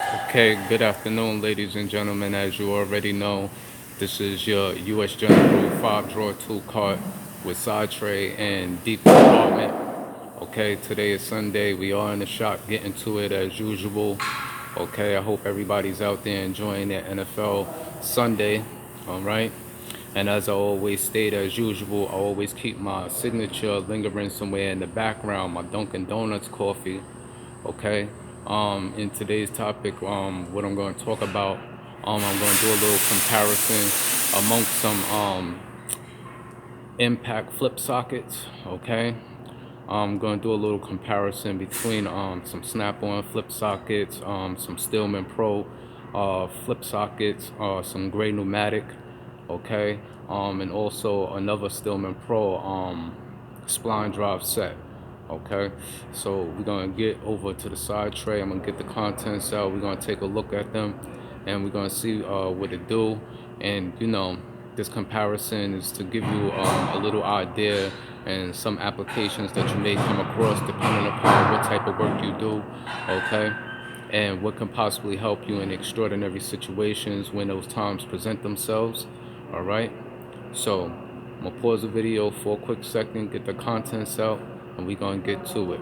Okay, good afternoon, ladies and gentlemen. As you already know, this is your US General 5-drawer tool cart with side tray and deep compartment. Okay, today is Sunday. We are in the shop getting to it as usual. Okay, I hope everybody's out there enjoying their NFL Sunday. All right. And as I always state, as usual, I always keep my signature lingering somewhere in the background, my Dunkin' Donuts coffee. Okay. In today's topic, what I'm going to talk about, I'm going to do a little comparison amongst some impact flip sockets. Okay. I'm going to do a little comparison between some snap-on flip sockets, some Steelman Pro flip sockets, some gray pneumatic, okay, and also another Steelman Pro spline drive set. Okay, so we're gonna get over to the side tray. I'm gonna get the contents out. We're gonna take a look at them, and we're gonna see what it do. And this comparison is to give you a little idea and some applications that you may come across depending upon what type of work you do. Okay, and what can possibly help you in extraordinary situations when those times present themselves. All right, so I'm gonna pause the video for a quick second, get the contents out, and we're gonna get to it.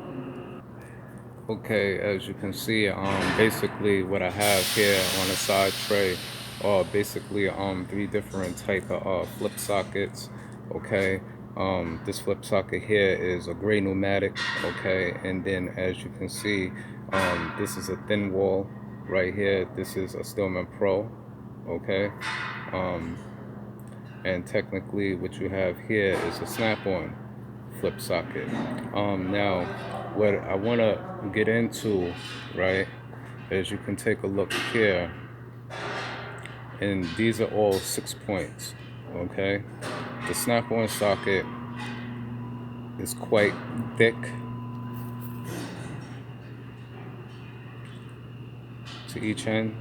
Okay, as you can see, basically what I have here on the side tray are basically three different type of flip sockets. Okay, this flip socket here is a gray pneumatic. Okay, and then as you can see, this is a thin wall right here. This is a Steelman Pro. Okay, um, and technically what you have here is a snap-on flip socket. Now what I want to get into, right, as you can take a look here, and these are all 6 points. Okay, the snap-on socket is quite thick to each end.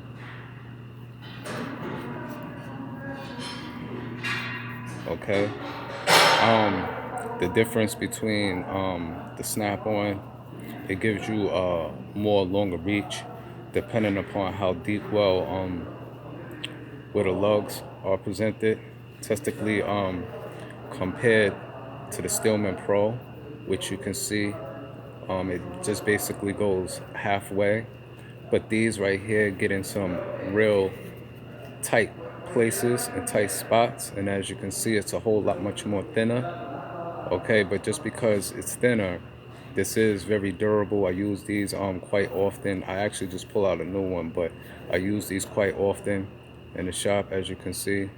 Okay, the difference between the snap-on, it gives you more longer reach depending upon how deep where the lugs are presented. Testically compared to the Steelman Pro, which you can see it just basically goes halfway, but these right here get in some real tight places and tight spots, and as you can see it's a whole lot much more thinner. Okay, but just because it's thinner, this is very durable. I use these quite often. I actually just pull out a new one, but I use these quite often in the shop. As you can see,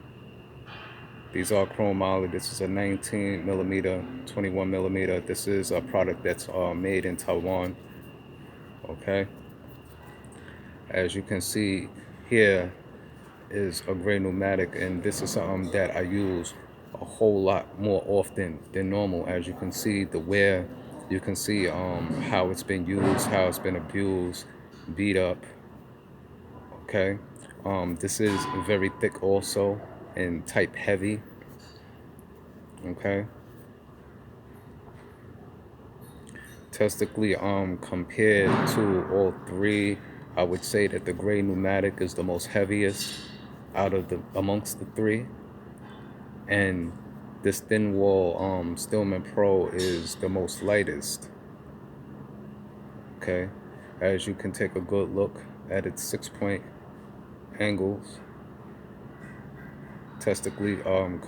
these are chrome moly. This is a 19 millimeter, 21 millimeter. This is a product that's made in Taiwan. Okay, as you can see here is a gray pneumatic, and this is something that I use a whole lot more often than normal. As you can see the wear, you can see how it's been used, how it's been abused, beat up. Okay, this is very thick also and type heavy. Okay, testically compared to all three, I would say that the gray pneumatic is the most heaviest out of the amongst the three, and this thin wall Steelman Pro is the most lightest. Okay, as you can take a good look at its 6-point angles, testically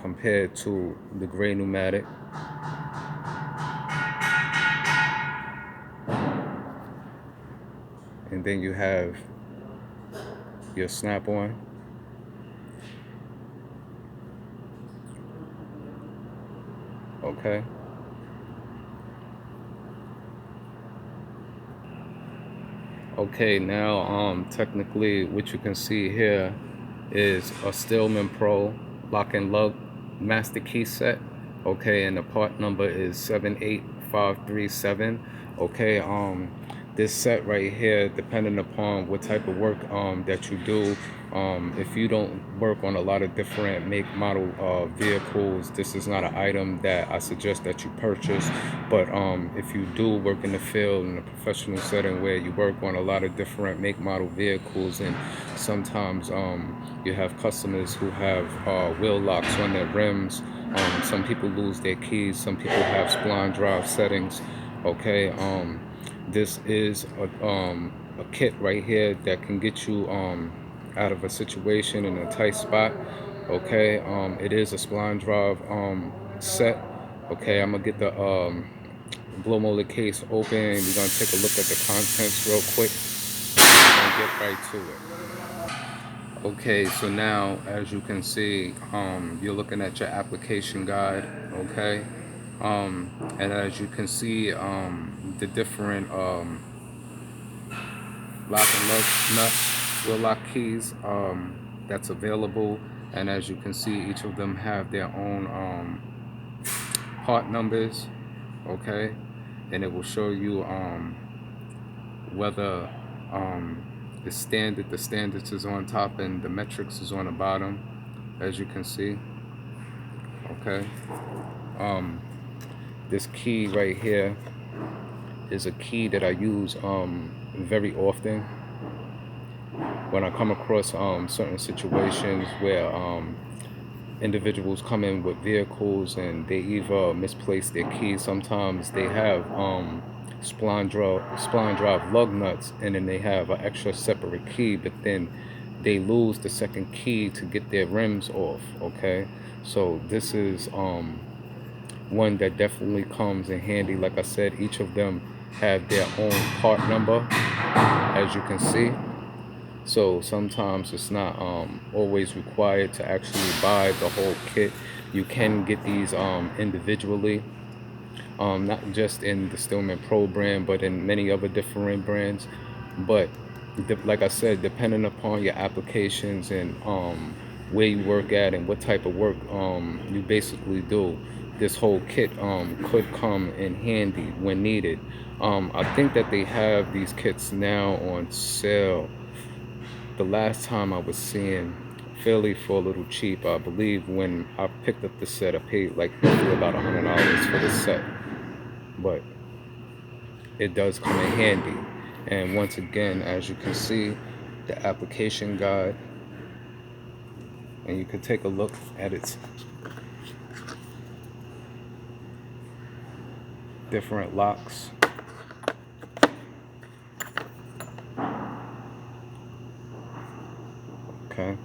compared to the gray pneumatic. And then you have your snap-on. Okay, okay, now technically what you can see here is a Steelman Pro lock and lug master key set. Okay, and the part number is 78537. Okay, this set right here, depending upon what type of work that you do, if you don't work on a lot of different make model vehicles, this is not an item that I suggest that you purchase. But if you do work in the field in a professional setting where you work on a lot of different make model vehicles, and sometimes you have customers who have wheel locks on their rims, some people lose their keys, some people have spline drive settings, okay. This is a kit right here that can get you out of a situation in a tight spot, okay. It is a spline drive set, okay. I'm gonna get the blow molded case open, and we're gonna take a look at the contents real quick and get right to it. Okay, so now as you can see, you're looking at your application guide, okay. And as you can see, the different lock and lock nuts, wheel lock keys that's available, and as you can see, each of them have their own part numbers, okay. And it will show you whether the standards is on top and the metrics is on the bottom, as you can see, okay. This key right here is a key that I use very often when I come across certain situations where individuals come in with vehicles and they either misplace their keys. Sometimes they have spline drive lug nuts, and then they have an extra separate key, but then they lose the second key to get their rims off, okay. So this is one that definitely comes in handy. Like I said, each of them have their own part number, as you can see. So sometimes it's not always required to actually buy the whole kit. You can get these individually, not just in the Steelman Pro brand, but in many other different brands. But like I said, depending upon your applications and where you work at and what type of work you basically do, this whole kit could come in handy when needed. I think that they have these kits now on sale. The last time I was seeing fairly for a little cheap, I believe when I picked up the set, I paid like roughly about $100 for the set. But it does come in handy. And once again, as you can see, the application guide, and you can take a look at its different locks. Okay.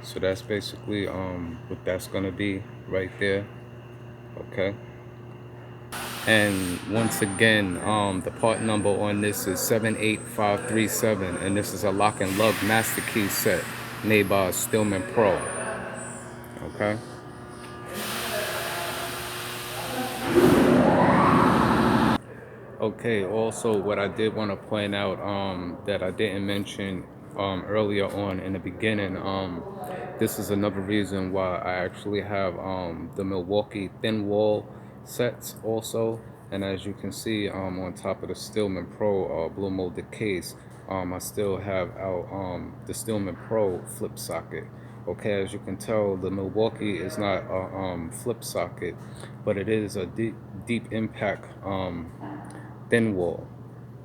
So that's basically what that's gonna be right there. Okay. And once again, the part number on this is 78537, and this is a lock and lug master key set made by Steelman Pro. Okay. Okay, also what I did want to point out that I didn't mention earlier on in the beginning, this is another reason why I actually have the Milwaukee thin wall sets also. And as you can see, on top of the Steelman Pro blue molded case, I still have out the Steelman Pro flip socket. Okay, as you can tell, the Milwaukee is not a flip socket, but it is a deep impact thin wall.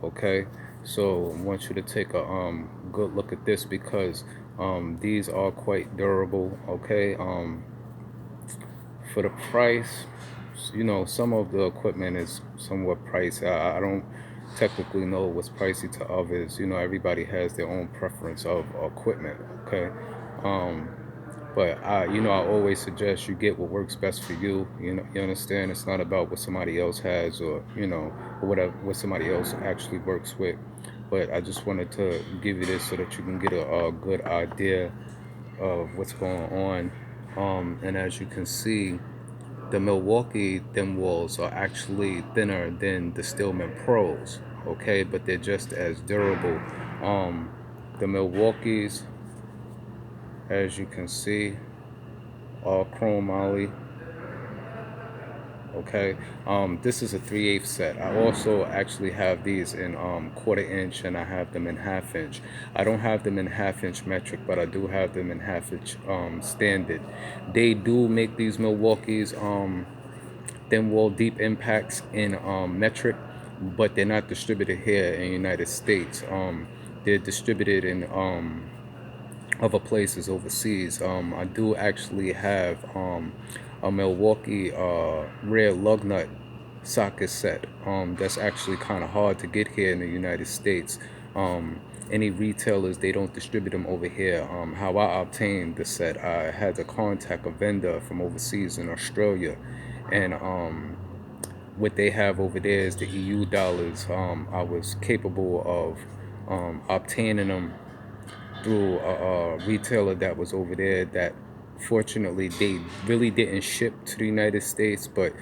Okay, so I want you to take a good look at this, because these are quite durable. Okay, for the price, you know, some of the equipment is somewhat pricey. I don't technically know what's pricey to others. You know, everybody has their own preference of equipment. Okay, um but I always suggest you get what works best for you. You know, you understand? It's not about what somebody else has, or or whatever what somebody else actually works with. But I just wanted to give you this so that you can get a good idea of what's going on. And as you can see, the Milwaukee thin walls are actually thinner than the Steelman Pros. Okay, but they're just as durable. The Milwaukees, as you can see, all chrome moly. Okay, this is a 3/8 set. I also actually have these in 1/4 inch, and I have them in 1/2 inch. I don't have them in 1/2 inch metric, but I do have them in 1/2 inch standard. They do make these Milwaukee's thin wall deep impacts in metric, but they're not distributed here in the United States. They're distributed in other places overseas. I do actually have a Milwaukee rare lug nut socket set that's actually kind of hard to get here in the United States. Any retailers, they don't distribute them over here. How I obtained the set, I had to contact a vendor from overseas in Australia, and what they have over there is the EU dollars. I was capable of obtaining them through a retailer that was over there that fortunately they really didn't ship to the United States, but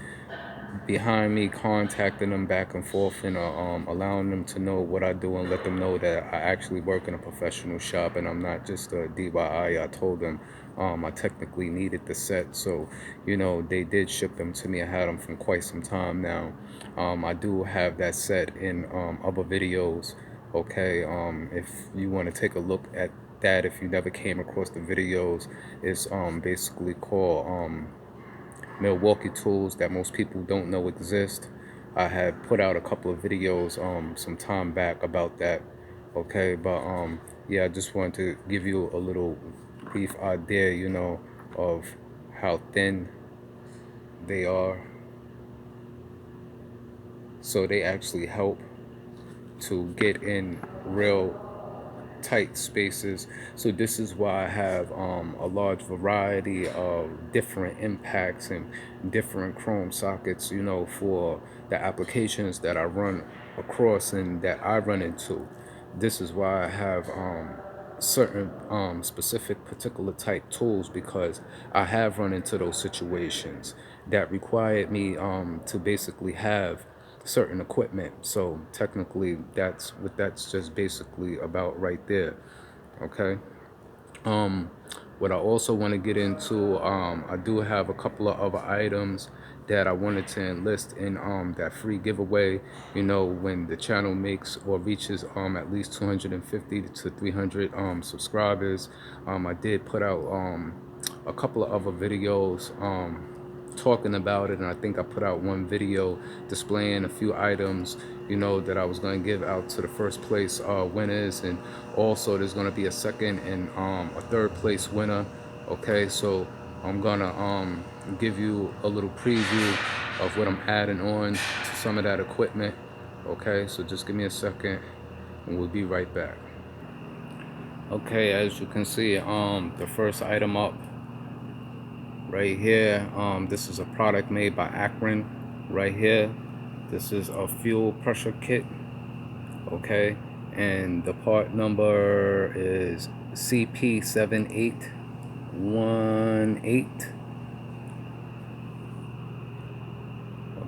behind me contacting them back and forth and allowing them to know what I do and let them know that I actually work in a professional shop and I'm not just a DIY. I told them I technically needed the set, so you know they did ship them to me. I had them from quite some time now. I do have that set in other videos. Okay, if you want to take a look at that, if you never came across the videos, it's basically called Milwaukee tools that most people don't know exist. I had put out a couple of videos some time back about that. Okay, but yeah, I just wanted to give you a little brief idea, you know, of how thin they are. So they actually help to get in real tight spaces. So this is why I have a large variety of different impacts and different chrome sockets, you know, for the applications that I run across and that I run into. This is why I have certain specific particular type tools, because I have run into those situations that required me to basically have certain equipment. So technically that's what that's just basically about right there. Okay, what I also want to get into, I do have a couple of other items that I wanted to enlist in that free giveaway. You know, when the channel makes or reaches at least 250 to 300 subscribers, I did put out a couple of other videos talking about it, and I think I put out one video displaying a few items, you know, that I was going to give out to the first place winners, and also there's going to be a second and a third place winner. Okay, so I'm gonna give you a little preview of what I'm adding on to some of that equipment. Okay, so just give me a second and we'll be right back. Okay, as you can see, the first item up right here, this is a product made by Akron right here. This is a fuel pressure kit. Okay, and the part number is CP7818.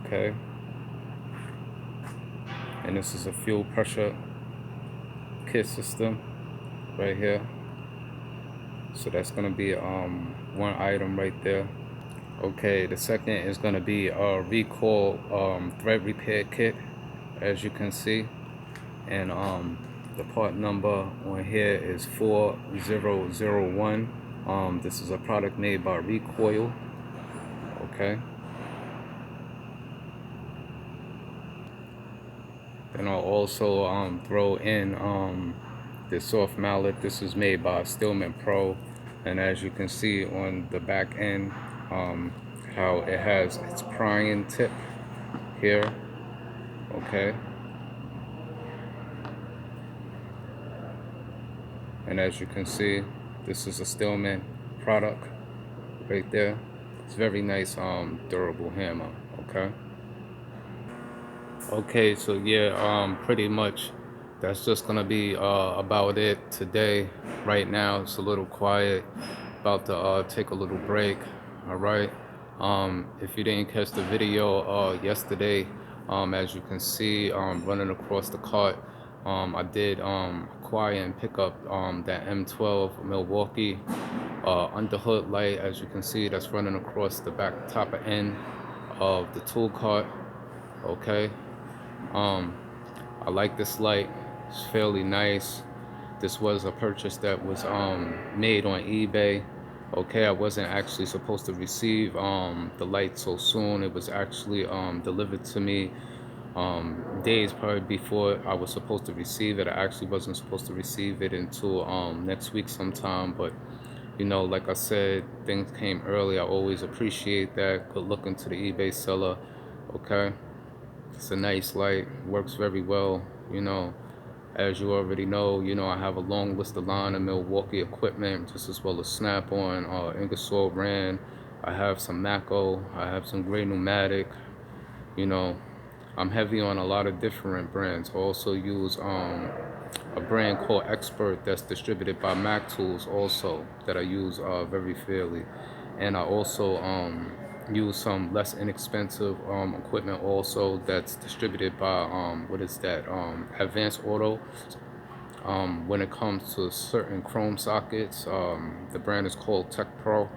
Okay, and this is a fuel pressure kit system right here. So that's gonna be one item right there. Okay, the second is gonna be a recoil thread repair kit, as you can see, and the part number on here is 4001. This is a product made by Recoil. Okay, then I'll also throw in this soft mallet. This is made by Steelman Pro, and as you can see on the back end, how it has its prying tip here. Okay, and as you can see, this is a Steelman product right there. It's very nice durable hammer. Okay, so yeah, pretty much that's just gonna be about it today. Right now it's a little quiet, about to take a little break. All right, if you didn't catch the video yesterday, as you can see, running across the cart, I did acquire and pick up that M12 Milwaukee underhood light. As you can see, that's running across the back top of end of the tool cart. Okay. um I like this light. It's fairly nice. This was a purchase that was made on eBay. Okay, I wasn't actually supposed to receive the light so soon. It was actually delivered to me days probably before I was supposed to receive it. I actually wasn't supposed to receive it until next week sometime, but you know, like I said, things came early. I always appreciate that. Good looking to the eBay seller. Okay, it's a nice light, works very well. You know, as you already know, you know, I have a long list of line of Milwaukee equipment, just as well as Snap-on, Ingersoll Rand. I have some Mako, I have some Grey-Pneumatic. You know, I'm heavy on a lot of different brands. I also use a brand called Expert that's distributed by Mac Tools also, that I use very fairly. And I also use some less inexpensive equipment also that's distributed by what is that, Advanced Auto. When it comes to certain chrome sockets, the brand is called Tech Pro.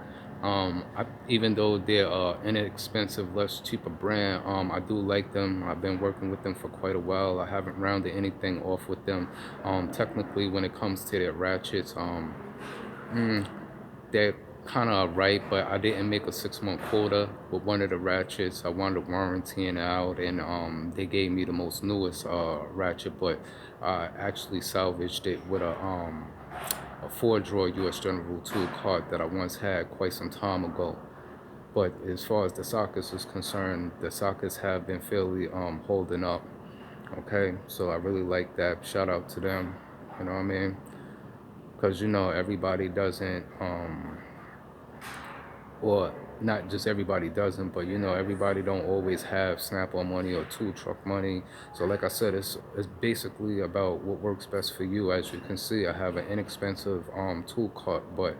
Even though they're inexpensive, less cheaper brand, I do like them. I've been working with them for quite a while. I haven't rounded anything off with them. Technically, when it comes to their ratchets, they're kind of right, but I didn't make a 6-month quota with one of the ratchets. I wound up warrantying it out, and they gave me the most newest ratchet, but I actually salvaged it with a 4-drawer US General tool cart that I once had quite some time ago. But as far as the sockets is concerned, the sockets have been fairly holding up. Okay, so I really like that. Shout out to them. You know what I mean? Because you know everybody doesn't or not just everybody doesn't, but you know everybody don't always have Snap-on money or tool truck money. So like I said, it's basically about what works best for you. As you can see, I have an inexpensive tool cart, but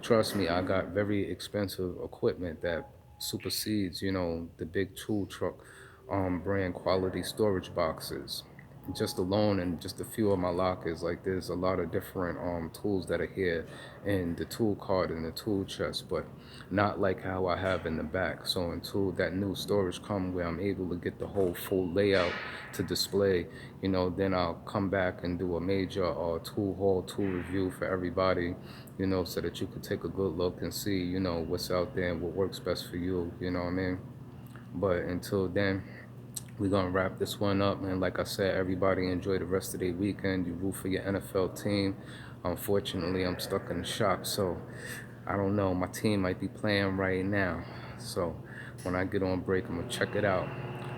trust me, I got very expensive equipment that supersedes, you know, the big tool truck brand quality storage boxes. Just alone and just a few of my lockers, like there's a lot of different tools that are here in the tool cart and the tool chest, but not like how I have in the back. So until that new storage come where I'm able to get the whole full layout to display, you know, then I'll come back and do a major tool haul, tool review for everybody, you know, so that you could take a good look and see, you know, what's out there and what works best for you, you know what I mean? But until then, we're gonna wrap this one up, and like I said, everybody enjoy the rest of their weekend. You root for your NFL team. Unfortunately, I'm stuck in the shop, so I don't know. My team might be playing right now, so when I get on break, I'm gonna check it out.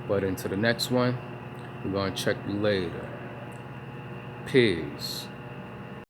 But into the next one, we're gonna check you later. Peace.